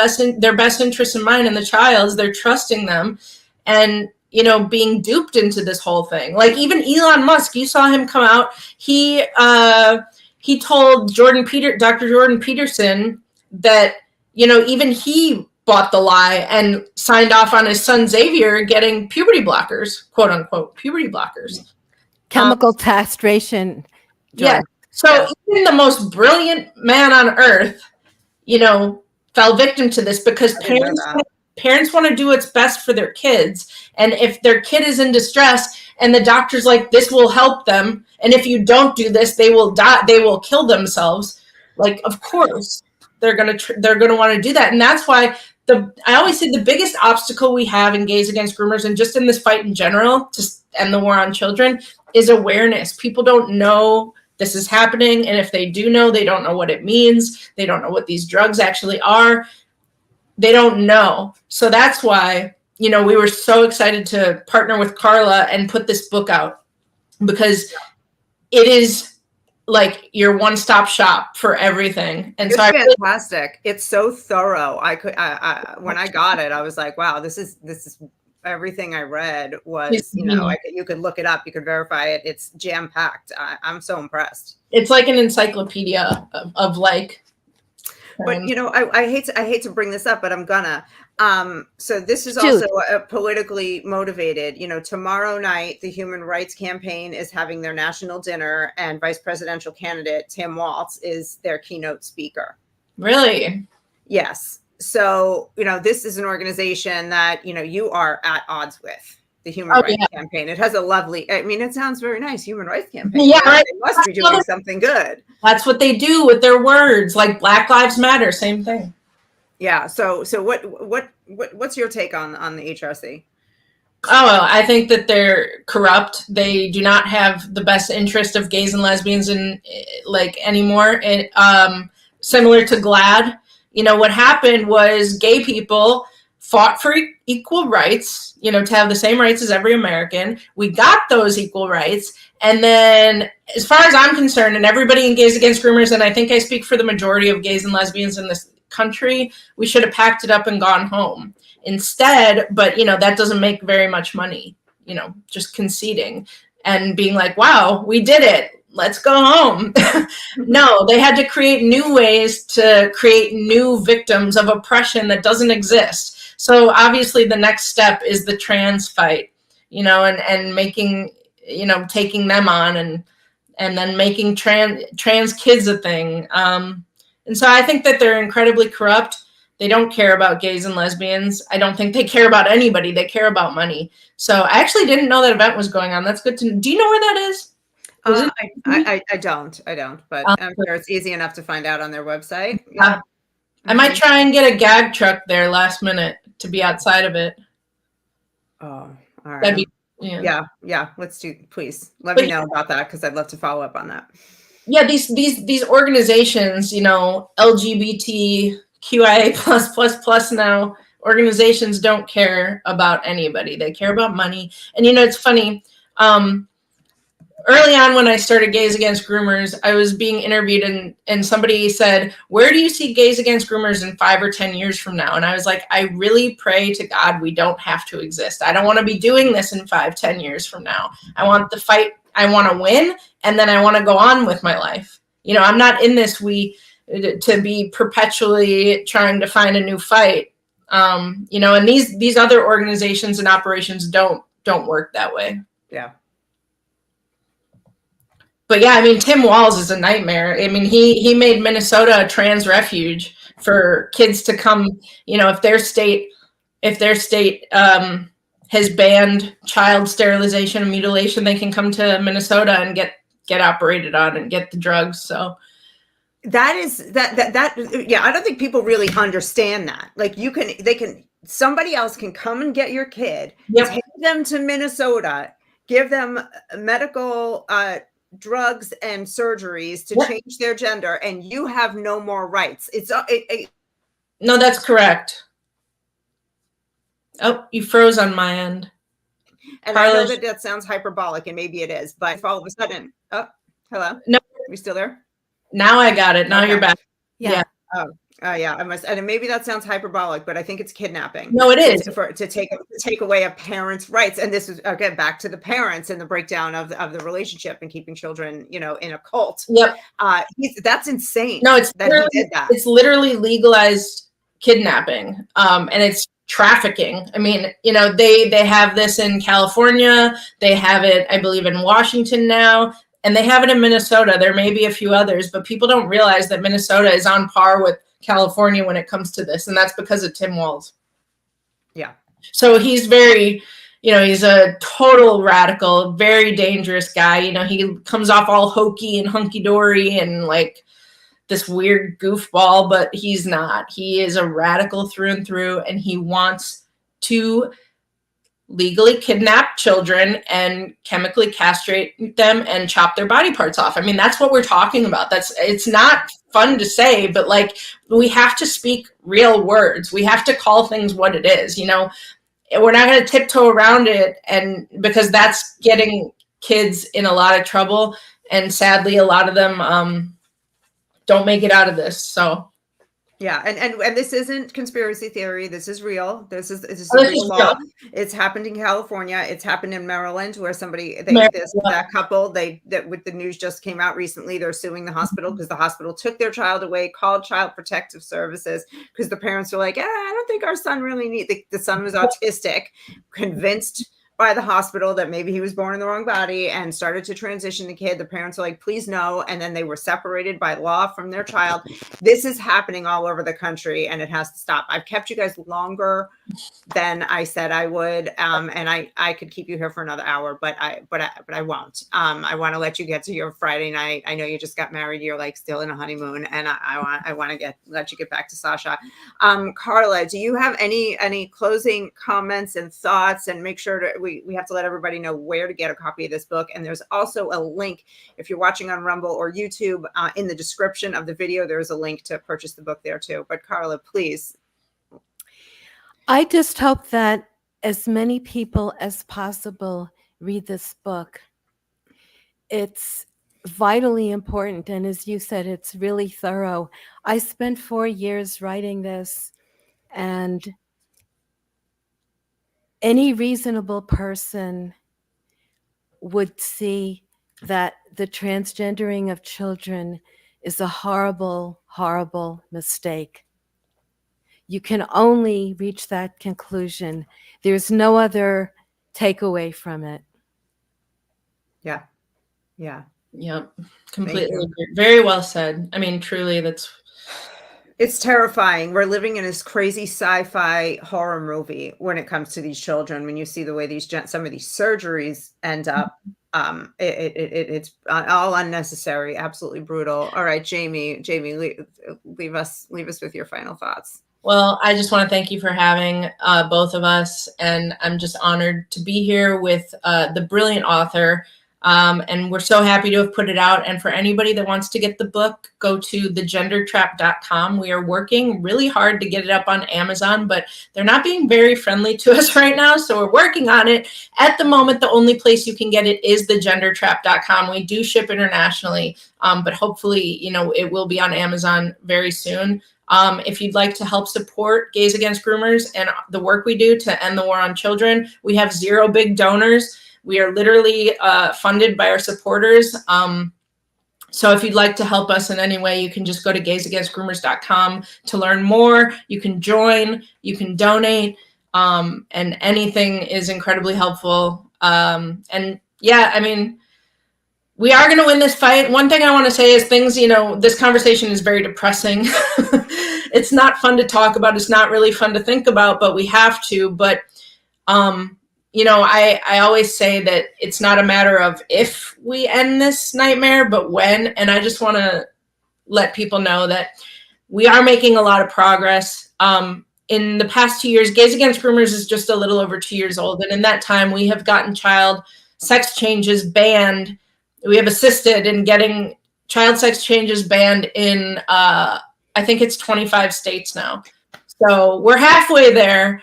best interests in mind in the child's. They're trusting them and, you know, being duped into this whole thing. Like even Elon Musk, you saw him come out. He told Dr. Jordan Peterson that, you know, even he bought the lie and signed off on his son Xavier getting puberty blockers, quote unquote, puberty blockers. Chemical castration. Yeah. So even the most brilliant man on earth, you know, fell victim to this because parents want to do what's best for their kids. And if their kid is in distress and the doctor's like, this will help them, and if you don't do this, they will die, they will kill themselves. Like, of course, they're gonna want to do that. And that's why I always say the biggest obstacle we have in Gays Against Groomers, and just in this fight in general, to end the war on children, is awareness. People don't know this is happening, and if they do know, they don't know what it means. They don't know what these drugs actually are. They don't know. So that's why, you know, we were so excited to partner with Carla and put this book out, because it is like your one-stop shop for everything. And it's fantastic. It's so thorough. When I got it, I was like, wow, this is everything I read was, you know, you could look it up, you could verify it. It's jam-packed. I'm so impressed. It's like an encyclopedia of like. But you know, I hate to bring this up, but I'm gonna. So this is also politically motivated. You know, tomorrow night, the Human Rights Campaign is having their national dinner, and vice presidential candidate Tim Walz is their keynote speaker. Really? Yes. So, you know, this is an organization that, you know, you are at odds with. the Human Rights Campaign. It has a lovely, I mean, it sounds very nice. Human Rights Campaign. Yeah, right. They must be doing something good. That's what they do with their words, like Black Lives Matter, same thing. Yeah. So what's your take on the HRC? Oh, well, I think that they're corrupt. They do not have the best interest of gays and lesbians in like anymore. And similar to GLAAD, you know, what happened was gay people fought for equal rights, you know, to have the same rights as every American. We got those equal rights. And then as far as I'm concerned, and everybody in Gays Against Groomers, and I think I speak for the majority of gays and lesbians in this country, we should have packed it up and gone home instead. But, you know, that doesn't make very much money, you know, just conceding and being like, wow, we did it. Let's go home. No, they had to create new ways to create new victims of oppression that doesn't exist. So obviously the next step is the trans fight, you know, and making, you know, taking them on and then making trans kids a thing. And so I think that they're incredibly corrupt. They don't care about gays and lesbians. I don't think they care about anybody. They care about money. So I actually didn't know that event was going on. That's good to know. Do you know where that is? I don't, but I'm sure it's easy enough to find out on their website. Yeah. I might try and get a gag truck there last minute to be outside of it. Oh, all right. That'd be, yeah. Let's please let me know about that, because I'd love to follow up on that. Yeah, these organizations, you know, LGBTQIA+++ now, organizations don't care about anybody. They care about money. And, you know, it's funny. Early on when I started Gays Against Groomers, I was being interviewed and somebody said, where do you see Gays Against Groomers in 5 or 10 years from now? And I was like, I really pray to God we don't have to exist. I don't want to be doing this in 5, 10 years from now. I want the fight. I want to win. And then I want to go on with my life. You know, I'm not in this to be perpetually trying to find a new fight. You know, and these other organizations and operations don't work that way. Yeah. But yeah, I mean, Tim Walz is a nightmare. I mean, he made Minnesota a trans refuge for kids to come, you know, if their state has banned child sterilization and mutilation, they can come to Minnesota and get operated on and get the drugs. So that yeah, I don't think people really understand that. Like somebody else can come and get your kid, take them to Minnesota, give them medical drugs and surgeries to change their gender, and you have no more rights. No, that's correct. Oh, you froze on my end. And Carlos, I know that sounds hyperbolic, and maybe it is, but if all of a sudden, oh, hello, no, are we still there? Now I got it. Now you're back. Yeah. Oh, yeah. I must, and maybe that sounds hyperbolic, but I think it's kidnapping. No, it is to take away a parent's rights, and this is again back to the parents and the breakdown of the relationship and keeping children, you know, in a cult. Yep. That's insane. No, it's that he did that. It's literally legalized kidnapping, and it's trafficking. I mean, you know, they have this in California. They have it, I believe, in Washington now. And they have it in Minnesota. There may be a few others, but people don't realize that Minnesota is on par with California when it comes to this. And that's because of Tim Walz. Yeah. So he's very, you know, he's a total radical, very dangerous guy. You know, he comes off all hokey and hunky-dory and like this weird goofball, but he's not. He is a radical through and through, and he wants to legally kidnap children and chemically castrate them and chop their body parts off. I mean, that's what we're talking about. It's not fun to say, but like, we have to speak real words. We have to call things what it is. You know, we're not going to tiptoe around it, and because that's getting kids in a lot of trouble. And sadly, a lot of them don't make it out of this. So yeah, and this isn't conspiracy theory. This is real. This is a real law. It's happened in California. It's happened in Maryland, where that couple that with the news just came out recently. They're suing the hospital because the hospital took their child away, called Child Protective Services because the parents were like, I don't think our son really needs. The son was autistic, convinced by the hospital that maybe he was born in the wrong body and started to transition the kid. The parents are like, please no. And then they were separated by law from their child. This is happening all over the country and it has to stop. I've kept you guys longer than I said I would. And I could keep you here for another hour, but I won't. I want to let you get to your Friday night. I know you just got married. You're like still in a honeymoon, and I want to let you get back to Sasha. Carla, do you have any closing comments and thoughts? And make sure we have to let everybody know where to get a copy of this book. And there's also a link if you're watching on Rumble or YouTube in the description of the video. There's a link to purchase the book there too. But Carla, please. I just hope that as many people as possible read this book. It's vitally important. And as you said, it's really thorough. I spent 4 years writing this, and any reasonable person would see that the transgendering of children is a horrible, horrible mistake. You can only reach that conclusion. There's no other takeaway from it. Yeah. Yeah. Yep. Completely agree. Very well said. I mean, truly, it's terrifying. We're living in this crazy sci-fi horror movie when it comes to these children. When you see the way some of these surgeries end up, it's all unnecessary, absolutely brutal. All right, Jaimee, leave us with your final thoughts. Well, I just want to thank you for having both of us, and I'm just honored to be here with the brilliant author. And we're so happy to have put it out. And for anybody that wants to get the book, go to thegendertrap.com. We are working really hard to get it up on Amazon, but they're not being very friendly to us right now. So we're working on it. At the moment, the only place you can get it is thegendertrap.com. We do ship internationally, but hopefully, it will be on Amazon very soon. If you'd like to help support Gays Against Groomers and the work we do to end the war on children, we have 0 big donors. We are literally funded by our supporters. So if you'd like to help us in any way, you can just go to gaysagainstgroomers.com to learn more. You can join, you can donate, and anything is incredibly helpful. And yeah, I mean, we are going to win this fight. One thing I want to say is this conversation is very depressing. It's not fun to talk about. It's not really fun to think about, but we have to. But, I always say that it's not a matter of if we end this nightmare, but when. And I just want to let people know that we are making a lot of progress. In the past 2 years, Gays Against Groomers is just a little over 2 years old. And in that time, we have gotten child sex changes banned. We have assisted in getting child sex changes banned in, I think it's 25 states now. So we're halfway there.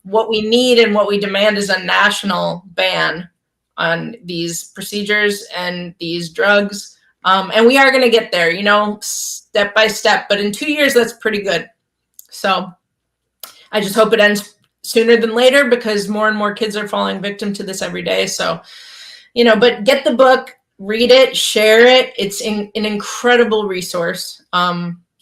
What we need and what we demand is a national ban on these procedures and these drugs. And we are going to get there, step by step. But in 2 years, that's pretty good. So I just hope it ends sooner than later, because more and more kids are falling victim to this every day. So, but get the book, read it, share it. It's an incredible resource.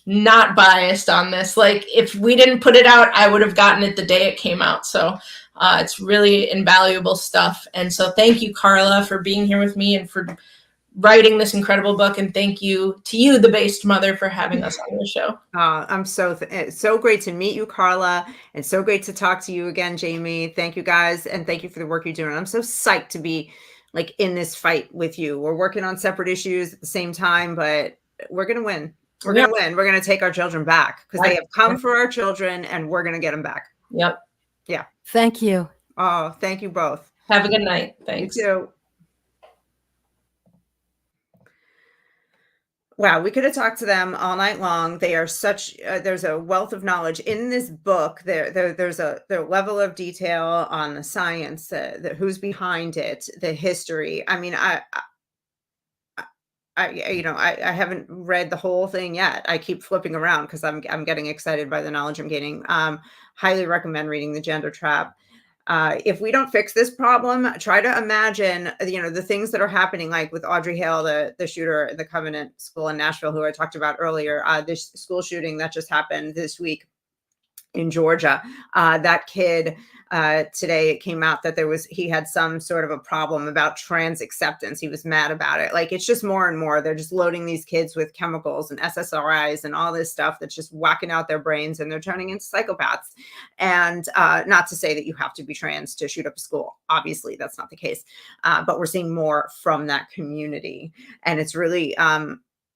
Not biased on this. Like, if we didn't put it out, I would have gotten it the day it came out. So it's really invaluable stuff. And so thank you, Carla, for being here with me and for writing this incredible book. And thank you to you, the Based Mother, for having us on the show. I'm it's so great to meet you, Carla, and so great to talk to you again, Jaimee. Thank you, guys, and thank you for the work you're doing. I'm so psyched to be in this fight with you. We're working on separate issues at the same time, but we're gonna win. We're going to win. We're going to take our children back, because they have come for our children, and we're going to get them back. Yep. Yeah. Thank you. Oh, thank you both. Have a good night. Thanks. You too. Wow, we could have talked to them all night long. They are such, there's a wealth of knowledge in this book. There's a level of detail on the science, who's behind it, the history. I mean, I haven't read the whole thing yet. I keep flipping around because I'm getting excited by the knowledge I'm gaining. Highly recommend reading The Gender Trap. If we don't fix this problem, try to imagine, the things that are happening, like with Audrey Hale, the shooter at the Covenant School in Nashville, who I talked about earlier, this school shooting that just happened this week in Georgia. That kid, today it came out that he had some sort of a problem about trans acceptance. He was mad about it. Like, it's just more and more. They're just loading these kids with chemicals and SSRIs and all this stuff that's just whacking out their brains, and they're turning into psychopaths. And not to say that you have to be trans to shoot up a school. Obviously, that's not the case. But we're seeing more from that community. And it's really,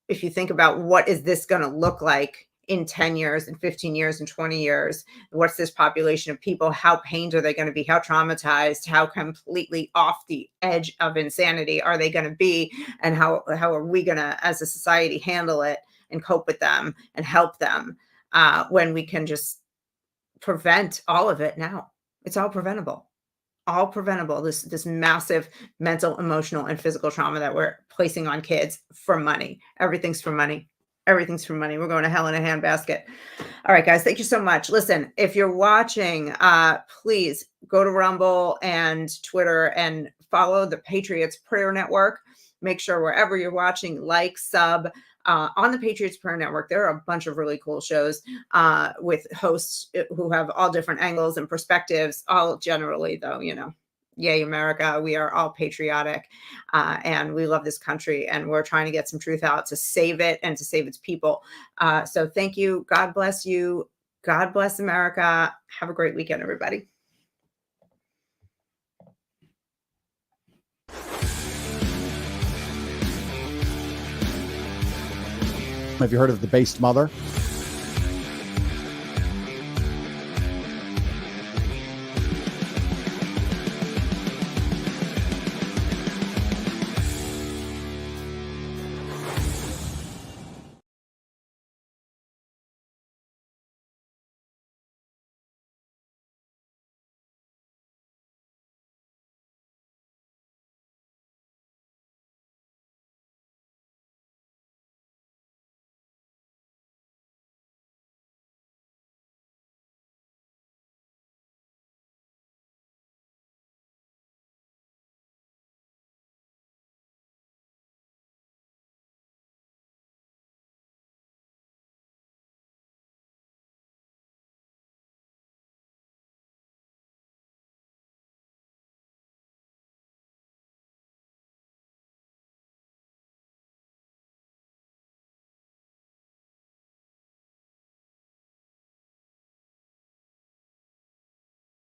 if you think about what is this going to look like in 10 years and 15 years and 20 years, what's this population of people? How pained are they going to be? How traumatized? How completely off the edge of insanity are they going to be? And how are we going to, as a society, handle it and cope with them and help them when we can just prevent all of it now? It's all preventable. All preventable. This massive mental, emotional, and physical trauma that we're placing on kids for money. Everything's for money. Everything's for money. We're going to hell in a handbasket. All right, guys, thank you so much. Listen, if you're watching, please go to Rumble and Twitter and follow the Patriots Prayer Network. Make sure wherever you're watching, like, sub. On the Patriots Prayer Network, there are a bunch of really cool shows with hosts who have all different angles and perspectives, all generally, though, yay, America. We are all patriotic and we love this country, and we're trying to get some truth out to save it and to save its people. So thank you. God bless you. God bless America. Have a great weekend, everybody. Have you heard of the based mother?